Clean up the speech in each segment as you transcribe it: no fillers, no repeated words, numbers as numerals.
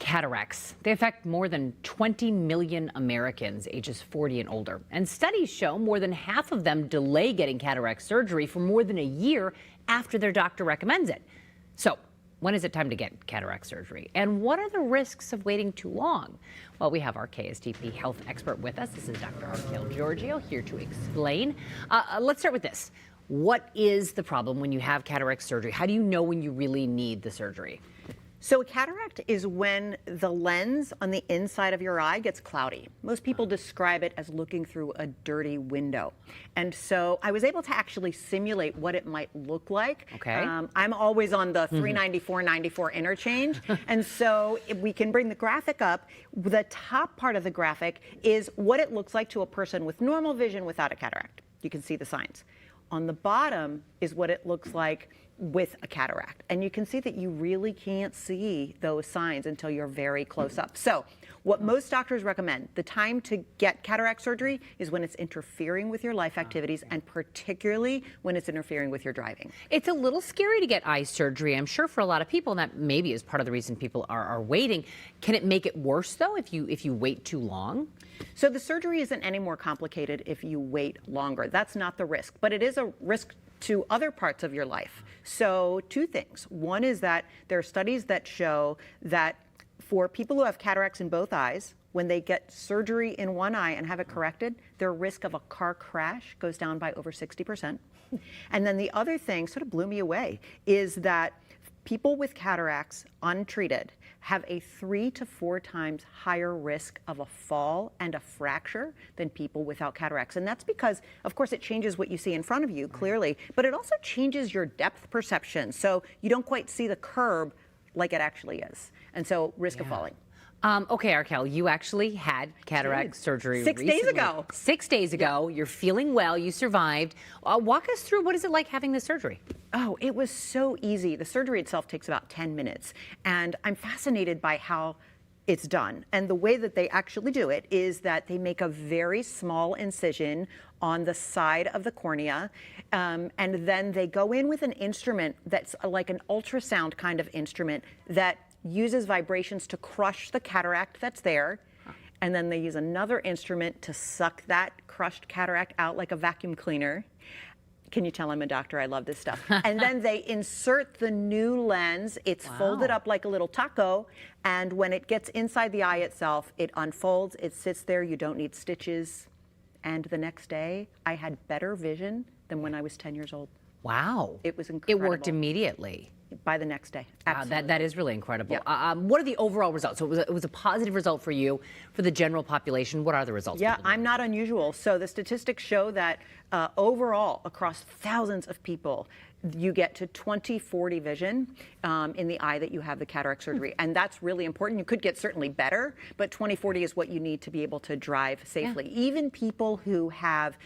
Cataracts. They affect more than 20 million Americans ages 40 and older. And studies show more than half of them delay getting cataract surgery for more than a year after their doctor recommends it. So, when is it time to get cataract surgery? And what are the risks of waiting too long? Well, we have our KSTP health expert with us. This is Dr. Arkel Giorgio here to explain. Let's start with this. What is the problem when you have cataract surgery? How do you know when you really need the surgery? So a cataract is when the lens on the inside of your eye gets cloudy. Most people describe it as looking through a dirty window. And so I was able to actually simulate what it might look like. Okay. I'm always on the 394-94 interchange. And so if we can bring the graphic up. The top part of the graphic is what it looks like to a person with normal vision without a cataract. You can see the signs. On the bottom is what it looks like with a cataract. And you can see that you really can't see those signs until you're very close up. So what most doctors recommend, the time to get cataract surgery is when it's interfering with your life activities and particularly when it's interfering with your driving. It's a little scary to get eye surgery, I'm sure, for a lot of people, and that maybe is part of the reason people are waiting. Can it make it worse, though, if you wait too long? So the surgery isn't any more complicated if you wait longer. That's not the risk, but it is a risk to other parts of your life. So two things. One is that there are studies that show that for people who have cataracts in both eyes, when they get surgery in one eye and have it corrected, their risk of a car crash goes down by over 60%. And then the other thing sort of blew me away is that people with cataracts untreated have a 3 to 4 times higher risk of a fall and a fracture than people without cataracts. And that's because, of course, it changes what you see in front of you, clearly, but it also changes your depth perception. So you don't quite see the curb like it actually is. And so risk of falling. Okay, Arkel, you actually had cataract surgery 6 days ago. 6 days ago. You're feeling well. You survived. Walk us through, what is it like having the surgery? Oh, it was so easy. The surgery itself takes about 10 minutes. And I'm fascinated by how it's done. And the way that they actually do it is that they make a very small incision on the side of the cornea. And then they go in with an instrument that's like an ultrasound kind of instrument that uses vibrations to crush the cataract that's there. And then they use another instrument to suck that crushed cataract out like a vacuum cleaner. Can you tell I'm a doctor? I love this stuff. And then they insert the new lens. It's folded up like a little taco. And when it gets inside the eye itself, it unfolds. It sits there. You don't need stitches. And the next day, I had better vision than when I was 10 years old. Wow. It was incredible. It worked immediately. By the next day. Absolutely. That is really incredible. Yeah. What are the overall results? So it was a positive result for you. For the general population, what are the results? Yeah, I'm not unusual. So the statistics show that overall, across thousands of people, you get to 20/40 vision in the eye that you have the cataract surgery. And that's really important. You could get certainly better, but 20/40 is what you need to be able to drive safely. Yeah. Even people who have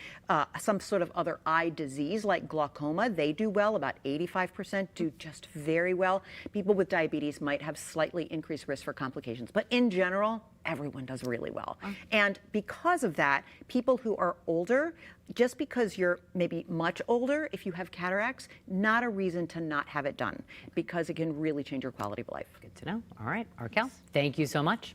some sort of other eye disease like glaucoma, they do well. About 85% do just very well. People with diabetes might have slightly increased risk for complications. But in general, everyone does really well. And because of that, people who are older, just because you're maybe much older, if you have cataracts, not a reason to not have it done, because it can really change your quality of life. Good to know. All right, Arkel, thank you so much.